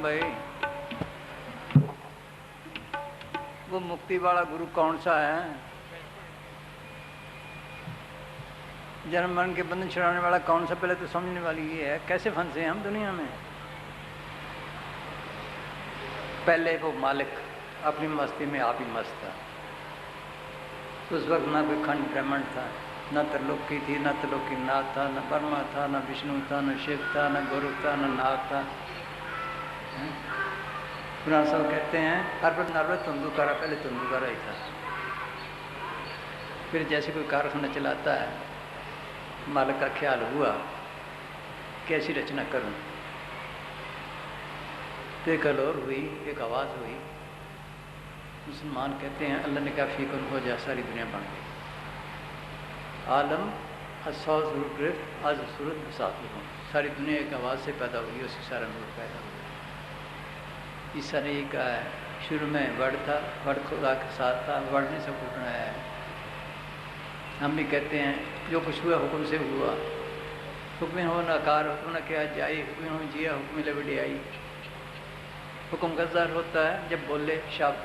भाई वो मुक्ति वाला गुरु कौन सा है? जन्म मरण के बंधन छुड़ाने वाला कौन सा? पहले तो समझने वाली ये है कैसे फंसे हम दुनिया में। पहले वो मालिक अपनी मस्ती में आप ही मस्त था। उस वक्त ना कोई खंड ब्रह्मण था, न त्रिलोकी थी, न त्रिलोकी नाथ था, न ब्रह्मा था, न विष्णु था, न शिव था, न गुरु था, न नाथ था। पुराण सब कहते हैं अर्बत नर्वत तुंदुकारा, पहले तुंदुकारा ही था। फिर जैसे कोई कारखाना चलाता है, मालिक का ख्याल हुआ कैसी रचना करूं, तो एक अलोर हुई, एक आवाज़ हुई। मुसलमान कहते हैं अल्लाह ने कहा फीकुन हो जा, सारी दुनिया बन गई। आलम असौ ज़रूर गिरफ्त आज सूरत बसात हो, सारी दुनिया एक आवाज़ से पैदा हुई, उसी सारा नूर पैदा हुआ। ईसा ने ये कहा है शुरू में वर्ड था, वर्ड खुदा के साथ था, वर्ड ने सब कुछ बनाया है। हम भी कहते हैं जो कुछ हुआ हुक्म से हुआ, हुक्म हो नकार, हुक्म न किया जाए, हुक्म हो जिया, हुक्म लबड़ी आई। हुक्म का ज़ाहिर होता है जब बोले शब्द,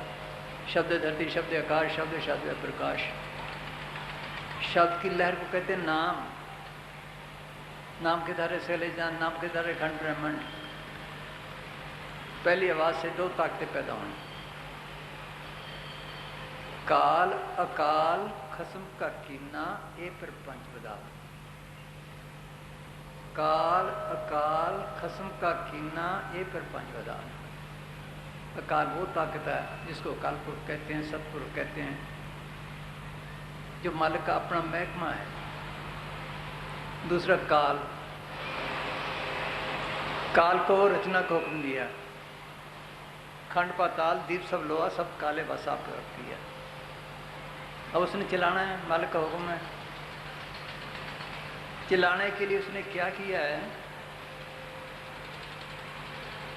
शब्द धरती, शब्द आकाश, शब्द शब्द प्रकाश। शब्द की लहर को कहते हैं नाम, नाम के धारे से ले जान, नाम के धारे खंड ब्रह्मंड। पहली आवाज़ से दो ताकतें पैदा हुई, काल अकाल खसम का कीना ए पर पंच बदा। काल अकाल खसम का कीना ए पर पंच बदा। अकाल वो ताकत है जिसको अकाल पुरुष कहते हैं, सतपुरुष कहते हैं, जो मालिक का अपना महकमा है। दूसरा काल, काल को रचना को हुक्म दिया, खंड पाताल दीप सब लोहा सब काले बसा पे रख दिया। अब उसने चलाना है, मालिक का हुक्म है। चलाने के लिए उसने क्या किया है,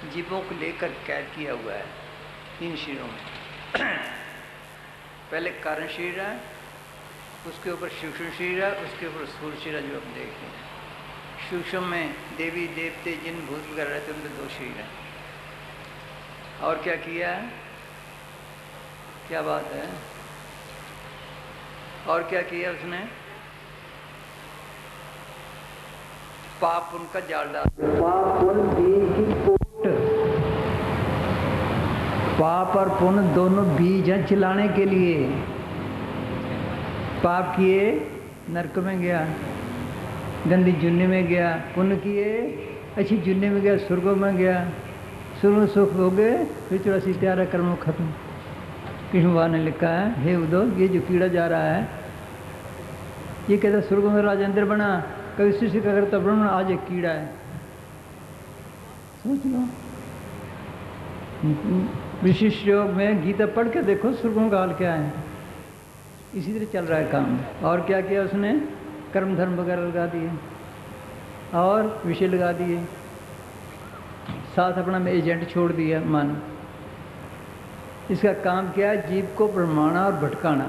जीवों को लेकर कैद किया हुआ है तीन शरीरों में। पहले कारण शरीर है, उसके ऊपर सूक्ष्म शरीर है, उसके ऊपर स्थूल शरीर है जो हम देख रहे हैं। सूक्ष्म में देवी देवते जिन भूत वगैरह रहते हैं, उनके दो शरीर हैं। और क्या किया है, क्या बात है, और क्या किया उसने, पाप उनका जाल डाल, पाप पुण्य बीज की पोट, पाप और पुण्य दोनों बीज हैं चलाने के लिए। पाप किए नरक में गया, गंदी जुन्ने में गया, पुण्य किए अच्छी जुन्ने में गया, स्वर्गों में गया। सुनो सुख हो गए, फिर 84 प्यारा कर्म खत्म। कृष्ण भगवान ने लिखा है, हे उद्धव ये जो कीड़ा जा रहा है, ये कहता स्वर्गों में राजेंद्र बना, कभी शिष्य का करता ब्रह्मण, आज एक कीड़ा है। सोच लो, विशिष्ट योग में गीता पढ़ के देखो स्वर्गों का हाल क्या है। इसी तरह चल रहा है काम। और क्या किया उसने, कर्म धर्म वगैरह लगा दिए और विषय लगा दिए, साथ अपना में एजेंट छोड़ दिया मन। इसका काम क्या है, जीव को भ्रमाना और भटकाना,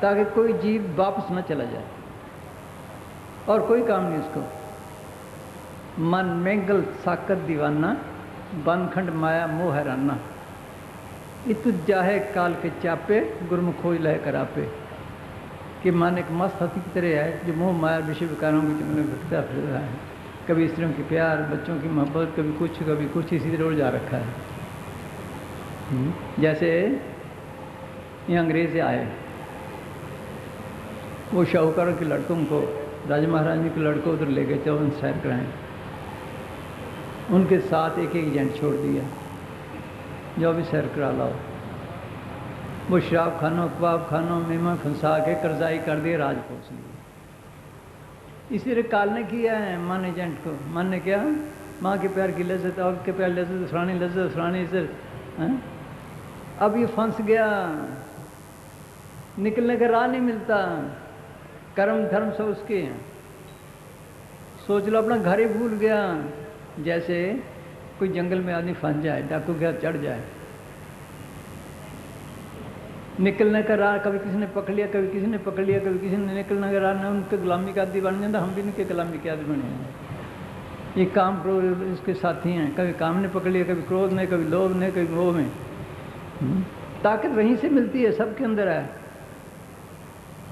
ताकि कोई जीव वापस न चला जाए। और कोई काम नहीं उसको। मन मैंगल साकत दीवाना, बनखंड माया मोह हैराना। इतु जाहे काल के चापे, गुरमुख खोज लय करापे। कि मन एक मस्त हाथी की तरह है जो मोह माया विषय विकारों के जंगल में भटकता फिर रहा है। कभी स्त्रियों की प्यार, बच्चों की मोहब्बत, कभी कुछ इसी तरह जा रखा है। जैसे ये अंग्रेज आए, वो शाहूकारों के लड़कों को, राजा महारानी के लड़कों उधर ले गए, चौवन सैर कराएं। उनके साथ एक एक एजेंट छोड़ दिया, जो भी सैर करा लाओ। वो शराब खानों, कबाब खानों, मेहमान फंसा के कर्जाई कर दिए, राज पहुँच लिए। इसी तरह काल ने किया है मन एजेंट को। मन ने क्या, माँ के प्यार की लज्जत, और के प्यार लज्जत, फलानी लज्जत, फलानी इज्जत। अब ये फंस गया, निकलने का राह नहीं मिलता। कर्म धर्म सब उसके हैं। सोच लो अपना घर ही भूल गया। जैसे कोई जंगल में आदमी फंस जाए, डाकू के हाथ चढ़ जाए, निकलने का राह कभी किसी ने पकड़ लिया, कभी किसी ने पकड़ लिया, कभी किसी ने निकलने का राह न, उनके गुलामी का आदि बन जाता। हम भी उनके गुलामी के आदि बने हैं। ये काम क्रोध इसके साथी हैं, कभी काम ने पकड़ लिया, कभी क्रोध ने, कभी लोभ ने, कभी मोह में। ताकत वहीं से मिलती है, सबके अंदर है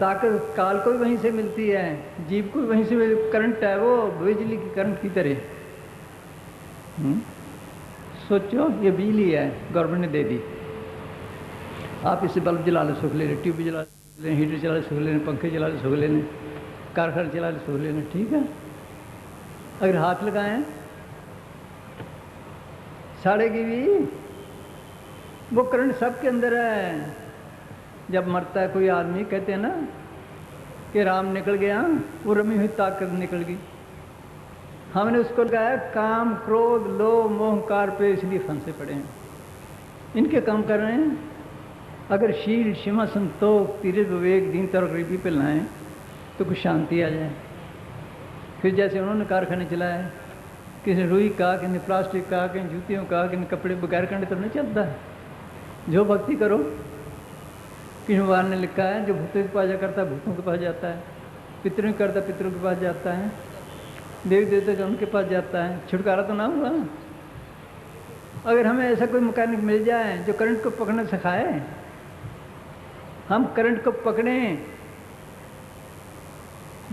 ताकत। काल को भी वहीं से मिलती है, जीव को भी वहीं से करंट है, वो बिजली की करंट की तरह। सोचो ये बिजली है, गवर्नमेंट ने दे दी, आप इसे बल्ब जला ले सुख ले लें, ट्यूब जला लें, हीटर चला ले सुख ले लें, पंखे चला ले सुख ले लें, कारखाना चला ले सुख ले लें, ठीक है। अगर हाथ लगाएं साड़ेगी भी, वो करंट सबके अंदर है। जब मरता है कोई आदमी, कहते हैं ना कि राम निकल गया, वो रमी हुई ताकत निकल गई। हमने उसको लगाया काम क्रोध लोभ मोह कार पे, इसलिए फंसे पड़े हैं, इनके काम कर रहे हैं। अगर शील क्षमा संतोष तीर्थ विवेक दीन तर्क गरीबी पे लाएं तो कुछ शांति आ जाए। फिर जैसे उन्होंने कारखाने चलाए, किसी ने रुई का, किसी ने प्लास्टिक का, किसी जूतियों का, किसी कपड़े बगैर करने तो नहीं चलता है। जो भक्ति करो, किसी भगवान ने लिखा है जो भूतों के पास जा करता है भूतों के पास जाता है, पितरों की करता पितरों के पास जाता है, देवी देवता का उनके पास जाता है, छुटकारा तो ना हुआ। अगर हमें ऐसा कोई मैकेनिक मिल जाए जो करंट को पकड़ना सिखाए, हम करंट को पकड़ें,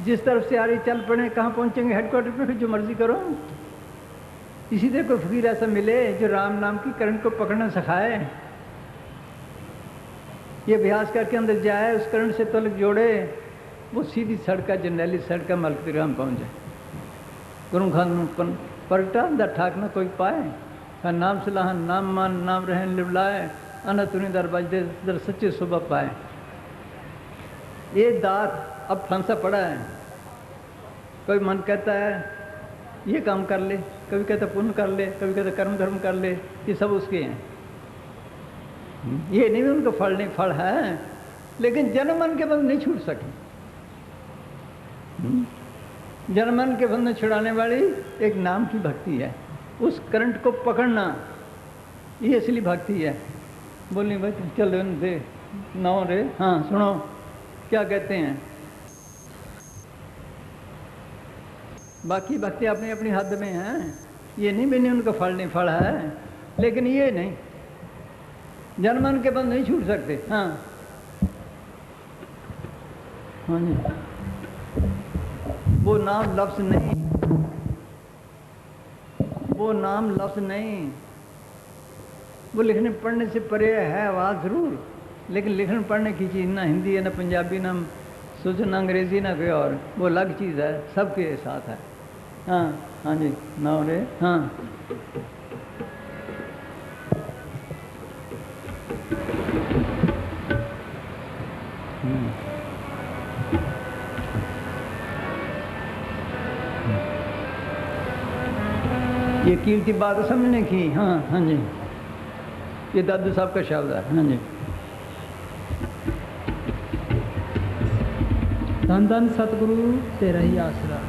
जिस तरफ से आ रही चल पड़े, कहाँ पहुँचेंगे हेडक्वार्टर पे, फिर जो मर्जी करो। इसी तरह कोई फकीर ऐसा मिले जो राम नाम की करंट को पकड़ना सिखाए, ये अभ्यास करके अंदर जाए, उस करंट से तलक जोड़े, वो सीधी सड़क का जर्नैली सड़क का मलकराम पहुँच जाए। गुरु खान पलटा दर ठाक न कोई पाए, खा नाम सलाह नाम मान नाम रहन लिवलाए, अन तुनी दर बजदे दर सच्चे सुबह पाए। ये दात अब फंसा पड़ा है। कोई मन कहता है ये काम कर ले, कभी कहता पुण्य कर ले, कभी कहता कर्म धर्म कर ले, ये सब उसके हैं। ये नहीं उनका फल नहीं, फल है, लेकिन जन्म मन के बंध नहीं छूट सके। जन्म मन के बंधन छुड़ाने वाली एक नाम की भक्ति है, उस करंट को पकड़ना, ये असली भक्ति है। बोलनी भाई चल दे नाओ रे, हाँ सुनो क्या कहते हैं। बाकी भक्ति अपनी अपनी हद में है, ये नहीं मैंने उनका फल नहीं, फल है, लेकिन ये नहीं, जन्मन के बंद नहीं छूट सकते। हाँ हाँ जी, वो नाम लफ्ज़ नहीं, वो नाम लफ्ज़ नहीं, वो लिखने पढ़ने से परे है आवाज़ ज़रूर, लेकिन लिखने पढ़ने की चीज़ ना हिंदी है, ना पंजाबी, ना सूझन, ना अंग्रेज़ी, ना कोई और, वो अलग चीज़ है, सबके साथ है। हाँ हाँ जी ना रे, हाँ ये कीमती बात समझने की। हाँ हाँ जी, ये दादू साहब का शब्द है। हाँ जी, धन धन सतगुरु तेरा ही आसरा।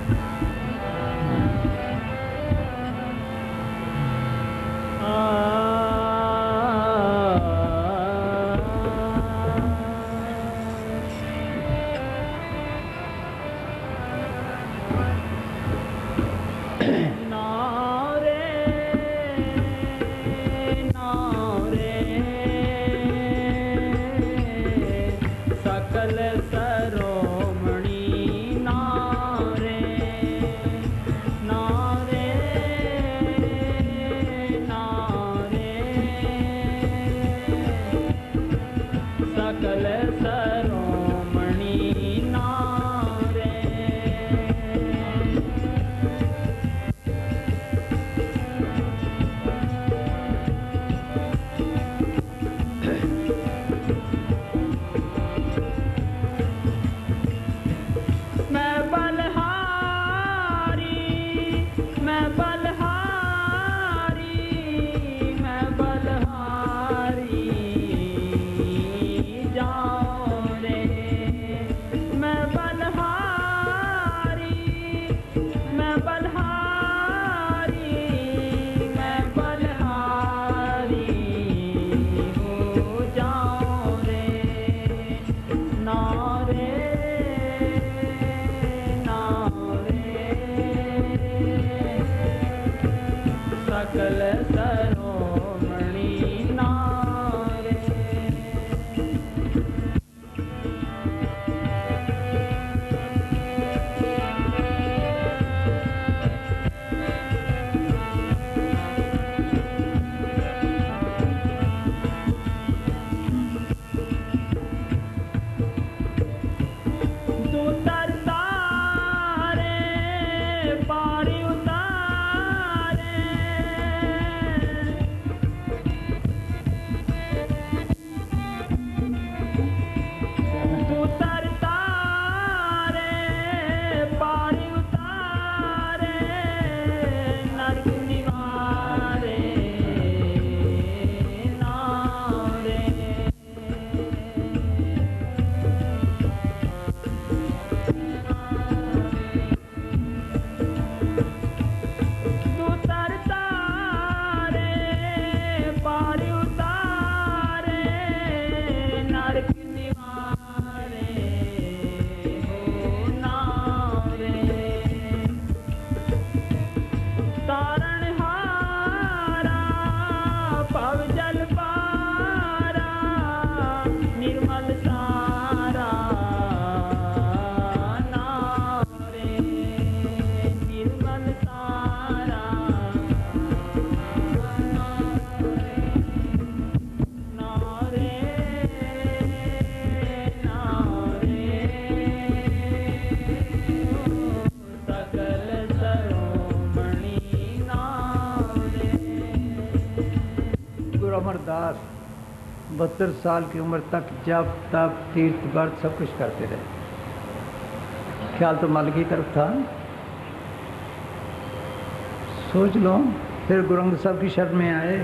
अमरदास 72 साल की उम्र तक जप तप तीर्थ व्रत सब कुछ करते रहे। ख्याल तो मालिक की तरफ था। सोच लो। फिर गुरु अंगद साहब की शरण में आए,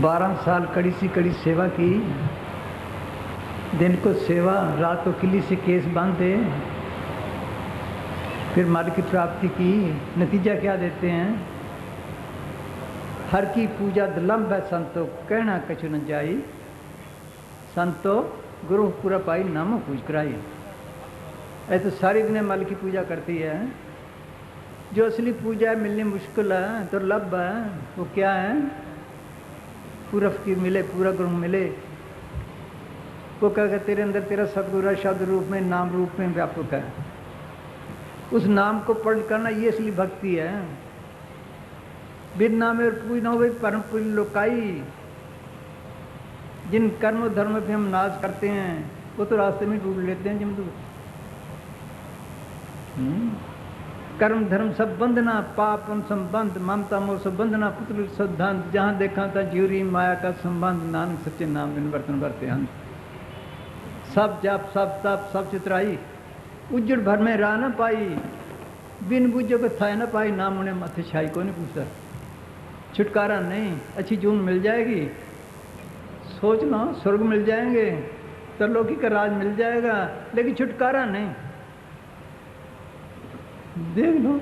12 साल कड़ी सी कड़ी सेवा की, दिन को सेवा, रात को किली से केस बांधे, फिर मालिक की प्राप्ति की। नतीजा क्या देते हैं? हर की पूजा दलम्ब है संतो, कहना कछु न जाई, संतो गुरु पूरा पाई नामो पूज कराई। ऐसे तो सारी दुनिया मालिक की पूजा करती है। जो असली पूजा मिलनी मुश्किल है, तो लब है, वो क्या है? पूरा फकीर मिले, पूरा गुरु मिले। वो क्या तेरे अंदर तेरा सदगुरु शब्द रूप में, नाम रूप में व्यापक है। उस नाम को पढ़ करना ये असली भक्ति है। बिन नाम और पूज न हो परम पुल लोकाई। जिन कर्म धर्म पे हम नाज करते हैं वो तो रास्ते में ढूंढ लेते हैं जमदूत। कर्म धर्म सब बंधना, पाप संबंध, ममता मोह सब बंधना, पुत्र सद्धांत, जहाँ देखा था ज्यूरी माया का संबंध, नानक सच्चे नाम बिन बर्तन बरते अंत। सब जाप सब तप सब चित्राई, उज्जड़ भर में राह न पाई, बिन बुझो को था न पाई, नाम उन्हें माथे छाई को नहीं पूछता। छुटकारा नहीं, अच्छी जून मिल जाएगी, सोच लो स्वर्ग मिल जाएंगे, तरलोकी का राज मिल जाएगा, लेकिन छुटकारा नहीं। देख लो,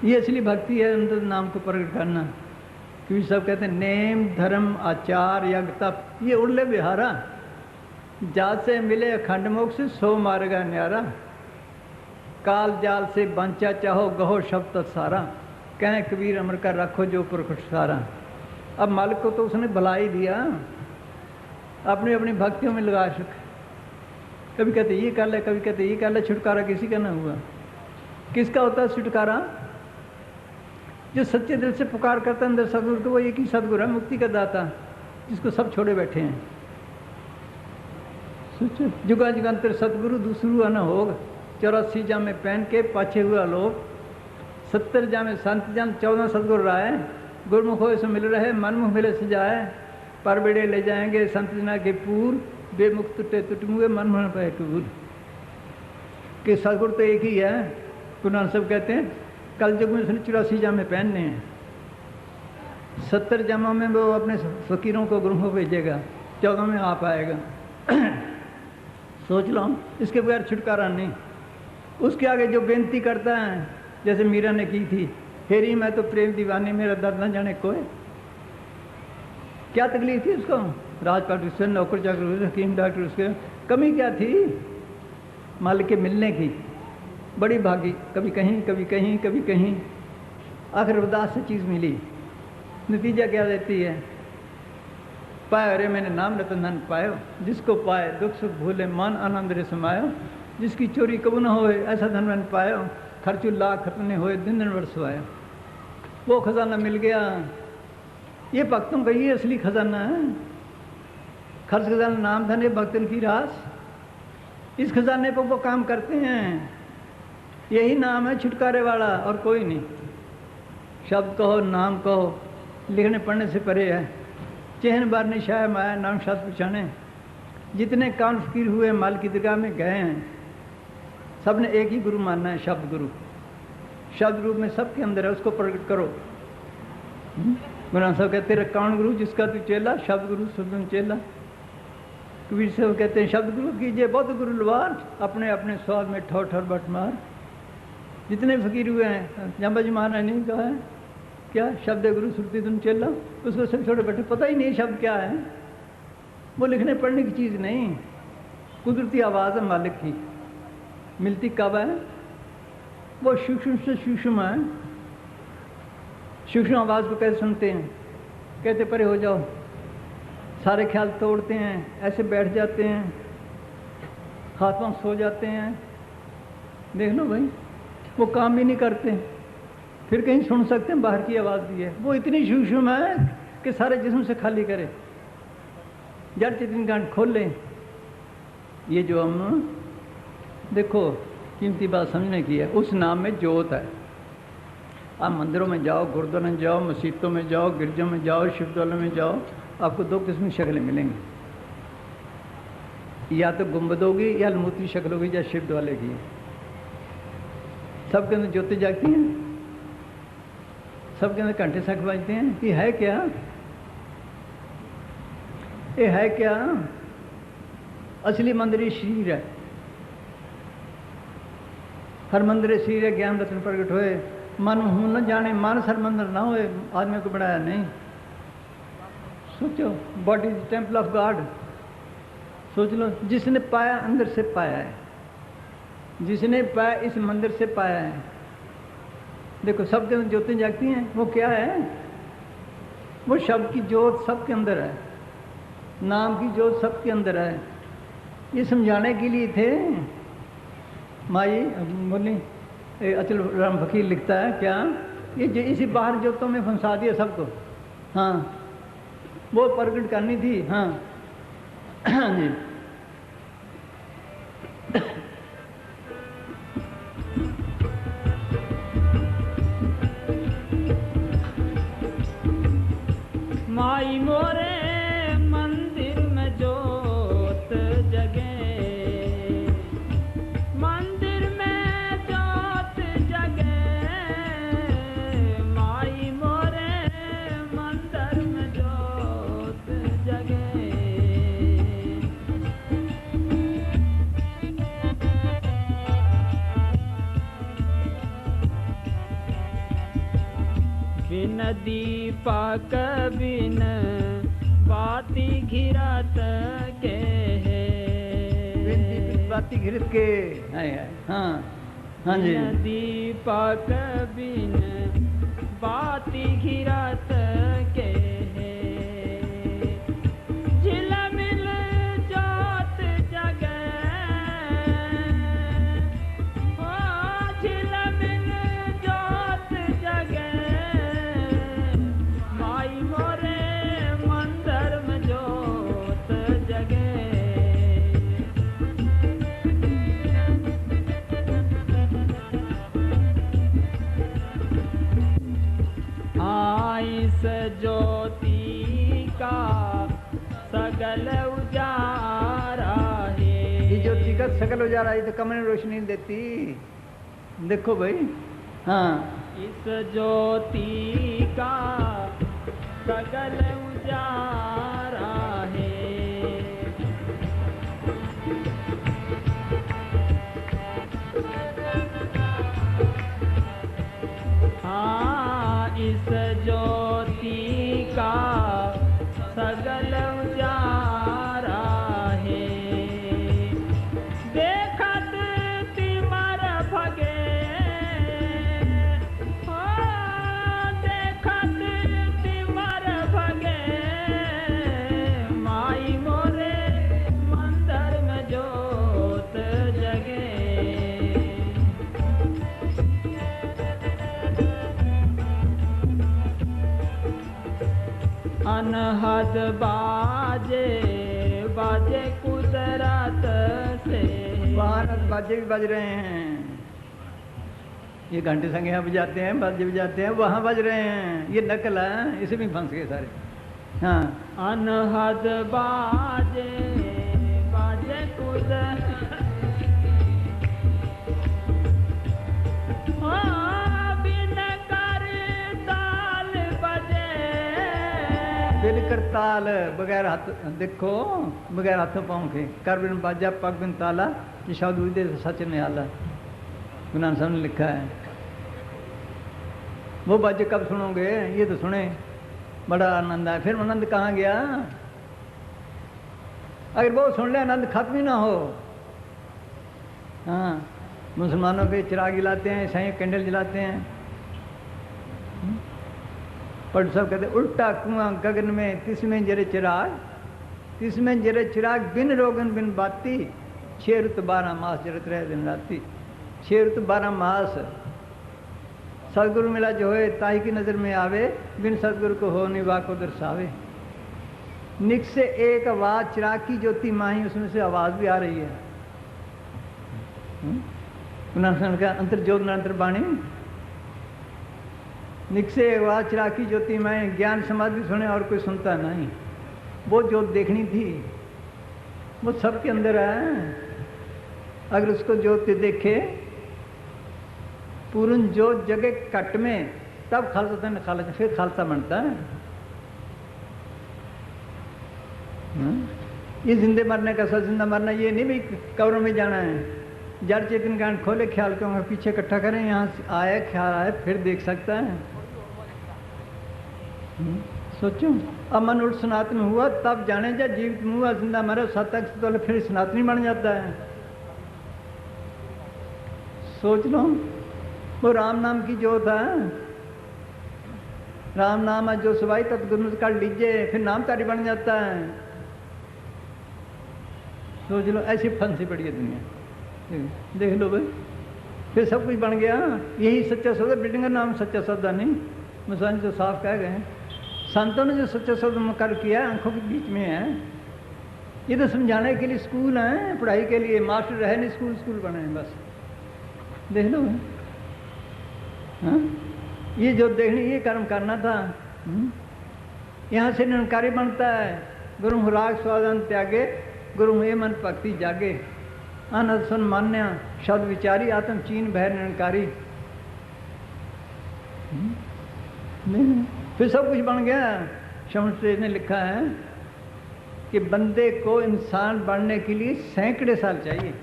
ये असली भक्ति है, अंदर नाम को प्रकट करना। क्योंकि सब कहते हैं नेम धर्म आचार यज्ञ तप, ये उड़ले बिहारा, जात से मिले अखंड मोक्ष, सो मारेगा न्यारा। काल जाल से बंचा चाहो, गहो शब्द सारा, कहें कबीर अमर का रखो जो प्रकट सारा। अब मालिक को तो उसने भला ही दिया, अपनी अपनी भक्तियों में लगा सके। कभी कहते ये कर ले, कभी कहते ये कर ले, छुटकारा किसी का ना हुआ। किसका होता है छुटकारा? जो सच्चे दिल से पुकार करता है अंदर सदगुरु को, वो एक ही सदगुरु है, मुक्ति का दाता, जिसको सब छोड़े बैठे हैं। सोचो, जुगा जुगांतर सदगुरु दूसरू न होग, 84 जामे पहन के पाछे हुआ लोग, 70 जामे संत जन, 14 सदगुरु राय, गुरमुख हो से मिल रहे, मनमुख मिले सजाए, पर बेड़े ले जाएंगे संत जना के पूर, बेमुख टूटे टुटमुए मन मन पे टूर। कि सदगुरु तो एक ही है। गुरु नानक साहब कहते हैं कल युग में उसने 84 जामे पहनने हैं, 70 जामों में वो अपने फकीरों को गुरुओं को भेजेगा, 14 में आप आएगा। सोच लो, इसके बगैर छुटकारा नहीं। उसके आगे जो बेनती करता है, जैसे मीरा ने की थी, हेरी मैं तो प्रेम दीवानी, मेरा दर्द न जाने कोई। क्या तकलीफ थी उसको? राजपाट उससे, नौकर चाकर, हकीम डॉक्टर, उसके कमी क्या थी? मालिक के मिलने की। बड़ी भागी, कभी कहीं कभी कहीं कभी कहीं, आखिर उदास से चीज़ मिली। नतीजा क्या देती है? पाए अरे मैंने नाम रतन धन पायो, जिसको पाए दुख सुख भूले मन आनंद रे समायो, जिसकी चोरी कबू न होए ऐसा धन मन पायो, खर्चु लाख खतने होए दिन दिन वर्षवायो। वो खजाना मिल गया। ये भक्तों का ये असली खजाना है। खर्च खजाना नाम धन, ये भक्तन की रास। इस खजाने पर वो काम करते हैं। यही नाम है छुटकारे वाला, और कोई नहीं। शब्द कहो, नाम कहो, लिखने पढ़ने से परे है। चहन बार निशाय माया नाम शास्त्र पहचाने। जितने कान फकीर हुए माल की दरगाह में गए हैं, सब ने एक ही गुरु मानना है, शब्द गुरु। शब्द रूप में सबके अंदर है, उसको प्रकट करो। गुरु नानक साहब कहते हैं कौन गुरु जिसका तू चेला, शब्द गुरु सुन चेला। कबीर साहब कहते हैं शब्द गुरु कीजिए बौद्ध गुरु लवार, अपने अपने स्वाद में ठोर ठोर बट मार। जितने फकीर हुए हैं, जम्बाजी महाराज ने कहा है क्या, शब्द गुरु सुरती तुम चेला। उसको सब छोटे बैठे पता ही नहीं शब्द क्या है। वो लिखने पढ़ने की चीज़ नहीं, कुदरती आवाज़ है मालिक की। मिलती कब है? वो सूक्ष्म से सूक्ष्म है। सूक्ष्म आवाज़ को कैसे सुनते हैं? कहते परे हो जाओ, सारे ख्याल तोड़ते हैं, ऐसे बैठ जाते हैं, हाथ पांव सो जाते हैं। देख लो भाई, वो काम भी नहीं करते, फिर कहीं सुन सकते हैं बाहर की आवाज़ भी है। वो इतनी सूक्ष्म है कि सारे जिस्म से खाली करे, जड़ चेतन गांठ खोल लें। ये जो हम देखो कीमती बात समझने की है, उस नाम में जोत है। आप मंदिरों में जाओ, गुरुद्वारों में जाओ, मस्जिदों में जाओ, गिरजों में जाओ, शिवदौलों में जाओ, आपको दो किस्म की शक्लें मिलेंगी, या तो गुंबदों की या अलमूती शक्ल होगी या शिव वाले की। सबके अंदर ज्योति जागती हैं, सबके अंदर घंटे शंख बजते हैं। ये है क्या? ये है क्या? असली मंदिर ही शरीर है। हर मंदिर शरीर है, ज्ञान रत्न प्रकट होए, मन हूं न जाने, मानस हर मंदिर ना होए, आदमी को बनाया नहीं। सोचो, body is temple of God. सोच लो, जिसने पाया अंदर से पाया है, जिसने पाया इस मंदिर से पाया है। देखो सबके अंदर ज्योति जागती हैं, वो क्या है? वो शब्द की ज्योत सबके अंदर है, नाम की ज्योत सबके अंदर है। ये समझाने के लिए थे। माई बोली, अचल राम फकीर लिखता है क्या, ये इसी बाहर ज्योतों में फंसा दिया सबको। हाँ, वो प्रकट करनी थी। हाँ जी। माई मोरे मंदिर में जोत जगे, मंदिर में जोत जगे, माई मोरे मंदिर में जोत जगे। बिन दीपक बिन बाती घिरत के है, बिन दीपक बाती घिरत के। हाँ हाँ जी। बिन दीपक बिन बाती घिरत के है, झिलमिल जोत जगे, ओ झिलमिल जोत जगे, माई मोरे मंदिर में जोत जगे। इस ज्योति का सगल उजारा है, ये ज्योति का सगल उजारा, ये तो कमरे में रोशनी देती। देखो भाई। हाँ, इस ज्योति का सगल उजारा है, हाँ इस ज्योति का सगल उजारा है, देखत तिमर भगे, हाँ देखत तिमर भगे, माई मोरे मंदिर में जोत जगे। अनहद बाजे बाजे कुदरत से, वहाँ बाजे भी बज रहे हैं। ये घंटे संग यहाँ बजाते हैं, बाजे बजाते हैं, वहाँ बज रहे हैं। ये नकल है, इसे भी फंस गए सारे। हाँ, अनहद बाजे बाजे कुदरत, बिन कर ताल बजे, बिन कर ताल, बगैर हाथ, देखो बगैर हाथों पाँव के, कर बिन बाजा पग बिन ताला, ये शब्द उदय सच में आला, गुरु नानक साहब ने लिखा है। वो बाजे कब सुनोगे? ये तो सुने, बड़ा आनंद है। फिर आनंद कहाँ गया? अगर वो सुन ले आनंद खत्म ही ना हो। हाँ, मुसलमानों के चिराग जलाते हैं, ईसाई कैंडल जलाते हैं, पर सब कहते उल्टा कुआं गगन में तिसमें जरे चिराग, तिसमें जरे चिराग बिन रोगन बिन बाती, 6 रुत 12 मास जरत रहे दिन राती। 6 रुत 12 मास सदगुरु मिला जो है ताई की नज़र में आवे, बिन सदगुरु को हो निभा को दर्शावे। निक से एक आवाज चिराग की ज्योति माही, उसमें से आवाज भी आ रही है। का अंतर ज्योत अंतर बाणी, निकसे वा चिराकी ज्योति में ज्ञान समाधि सुने और कोई सुनता नहीं। वो ज्योत देखनी थी, वो सबके अंदर है। अगर उसको ज्योत देखे पूर्ण ज्योत जगह कट में, तब खालसा न खालसा, फिर खालसा बनता है। ये जिंदे मरने का सब जिंदा मरना ये नहीं भाई कब्रों में जाना है। जड़ चेतन कांड खोले ख्याल क्यों पीछे इकट्ठा करें, यहाँ आया ख्याल आए फिर देख सकता है। सोचो अब मन उठ सनातन हुआ तब जाने जा, जीवित में हुआ जिंदा मरा सतक तो फिर सनातनी बन जाता है। सोच लो वो राम नाम की ज्योत है, राम नाम है जो सवाई तत्गुरु कर लीजिए फिर नाम तारी बन जाता है। सोच लो ऐसी फंसी पड़ी है दुनिया, देख लो भाई फिर सब कुछ बन गया। यही सच्चा सौदा, बिल्डिंग का नाम सच्चा सौदा नहीं, मुसलमान तो साफ कह गए। संतों ने जो सच्चा सौदा मुकर किया आंखों के बीच में है। ये तो समझाने के लिए स्कूल हैं, पढ़ाई के लिए मास्टर रहे नहीं, स्कूल स्कूल बने हैं बस। देख लो हाँ, ये जो देखने ये कर्म करना था। यहाँ से निरंकारी बनता है। गुरु राग स्वादन त्यागे, गुरु ये मन भक्ति जागे, अनंत सुन मान्या शब्द विचारी, आत्म चीन भय निरंकारी। नहीं फिर सब कुछ बन गया। शमशेर ने लिखा है कि बंदे को इंसान बनने के लिए सैकड़े साल चाहिए,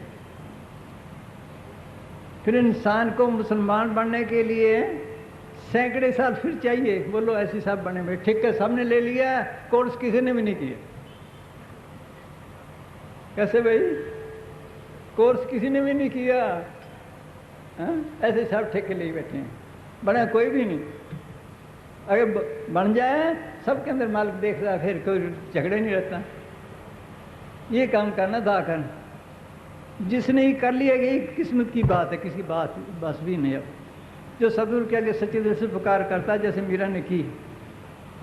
फिर इंसान को मुसलमान बनने के लिए सैकड़े साल फिर चाहिए। बोलो ऐसे सब बने भाई, ठीक है सबने ले लिया, कोर्स किसी ने भी नहीं किया। कैसे भाई, कोर्स किसी ने भी नहीं किया, ऐसे सब ठेके ले बैठे हैं, बना कोई भी नहीं। अगर बन जाए सबके अंदर मालिक देख रहा, फिर कोई झगड़े नहीं रहता। ये काम करना था कर, जिसने ही कर लिया ये किस्मत की बात है, किसी बात बस भी नहीं। अब जो सदगुरु के आगे सच्चे दिल से पुकार करता है, जैसे मीरा ने की,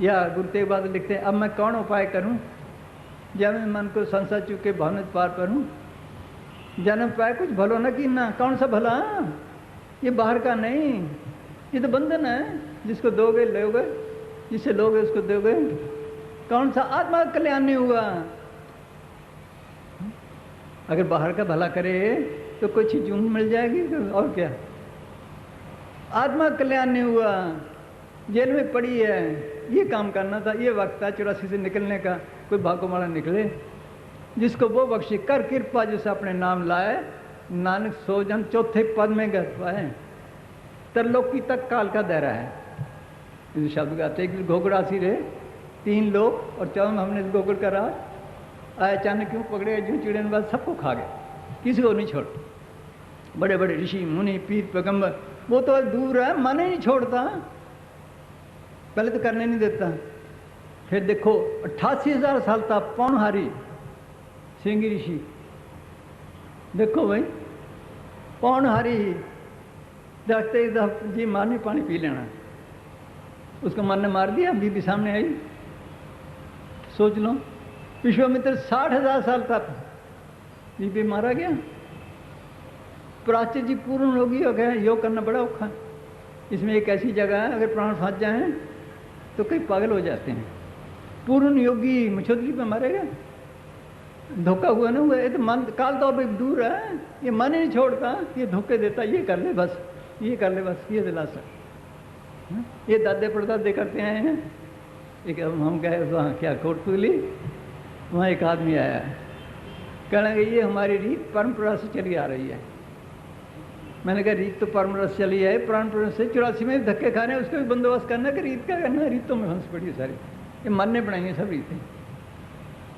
या गुरु तेग बहादुर लिखते हैं, अब मैं कौन उपाय करूं, जब मैं मन को संसार चुके भावनित पार करूं, जन्म पाए कुछ भलो न की ना। कौन सा भला, ये बाहर का नहीं, ये तो बंधन है। जिसको दोगे लोगे, जिसे लोगे उसको दोगे। कौन सा आत्मा का कल्याण नहीं हुआ। अगर बाहर का भला करे तो कुछ चीज मिल जाएगी और क्या। आत्मा कल्याण नहीं हुआ, जेल में पड़ी है। ये काम करना था, ये वक्त था 84 से निकलने का। कोई भागो मारा निकले, जिसको वो बख्शे कर कृपा जैसे अपने नाम लाए, नानक सो जन चौथे पद में गए पाए। तरलोकी तक काल का दायरा है। इस शब्द गाते कि घोगड़ासी रहे 3 लोग और 14 में हमने गोकुल का राज आया, अचानक क्यों पकड़े, जो चिड़े ने बाद सबको खा गए, किसी को नहीं छोड़। बड़े बड़े ऋषि मुनि पीर पैगंबर, वो तो दूर है, मन ही नहीं छोड़ता, पहले तो करने नहीं देता। फिर देखो 88,000 साल था पौनहारी सिंगी ऋषि, देखो भाई पौनहारी देखते जी मारने पानी पी लेना, उसको मन ने मार दिया, बीबी सामने आई। सोच लो विश्वामित्र 60,000 साल तक बीबी मारा गया। प्राच्य जी पूर्ण योगी हो गए, योग करना बड़ा औखा। इसमें एक ऐसी जगह है अगर प्राण फंस जाए तो कई पागल हो जाते हैं। पूर्ण योगी मछोदरी पे मारेगा, धोखा हुआ ना हुआ। ये तो मन काल तो अब एक दूर है, ये मन ही नहीं छोड़ता, ये धोखे देता, ये कर ले बस, ये कर ले बस, ये दिलासा। ये दादे परदादे करते आए हैं। एक हम गए वहाँ क्या कोटपुतली, वहाँ एक आदमी आया, कहने लगे ये हमारी रीत परंपरा से चली आ रही है। मैंने कहा रीत तो परंपरा से चली है, परंपरा से 84 में धक्के खाने, उसका भी बंदोबस्त करना कि रीत क्या करना, रीतों में हंस पड़ी सारी, ये मन ने बनाई सब रीतें।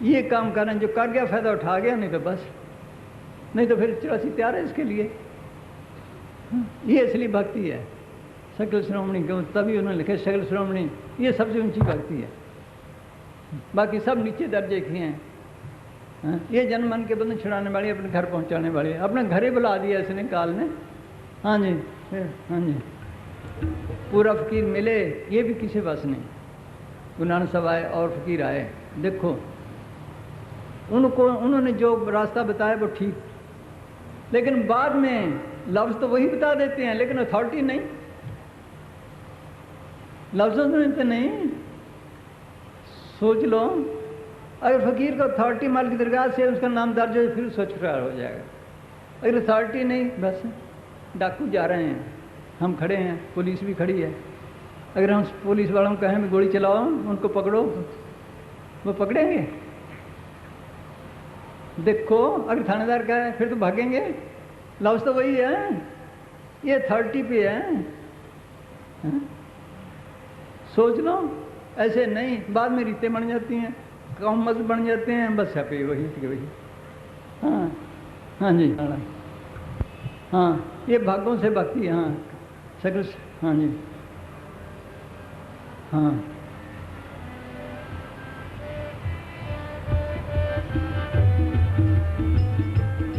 ये काम करना, जो कर गया फायदा उठा गया, नहीं तो बस, नहीं तो फिर 84 तैयार है इसके लिए। ये असली भक्ति है। सकल श्रोमणी क्यों, तभी उन्होंने लिखे सकल श्रोमणी, ये सबसे ऊंची भक्ति है। बाकी सब नीचे दर्जे की हैं। ये जन मन के बंधन छुड़ाने वाली, अपने घर पहुंचाने वाली, अपने घर ही बुला दिया इसने काल ने। हाँ जी, हाँ जी, पूरा फकीर मिले, ये भी किसी बस नहीं। गुरु नानक साहब आए और फकीर आए, देखो उन्होंने जो रास्ता बताया वो ठीक, लेकिन बाद में लफ्ज़ तो वही बता देते हैं, लेकिन अथॉरिटी नहीं। लफ्ज़ों में तो नहीं, सोच लो। अगर फ़कीर को अथॉरिटी माल की दरगाह से उसका नाम दर्ज हो फिर सोच फरार हो जाएगा। अगर अथॉरिटी नहीं, बस डाकू जा रहे हैं, हम खड़े हैं, पुलिस भी खड़ी है, अगर हम पुलिस वालों को कहें गोली चलाओ, उनको पकड़ो, वो पकड़ेंगे? देखो, अगर थानेदार का है फिर तो भागेंगे। लफ्ज़ तो वही है, ये अथॉरिटी पे है। सोच लो, ऐसे नहीं, बाद में रीतें बन जाती हैं, कौम मत बन जाते हैं, बस है वही के वही। हाँ हाँ जी, हाँ, ये भागों से भक्ति, हाँ सकल, हाँ जी, हाँ।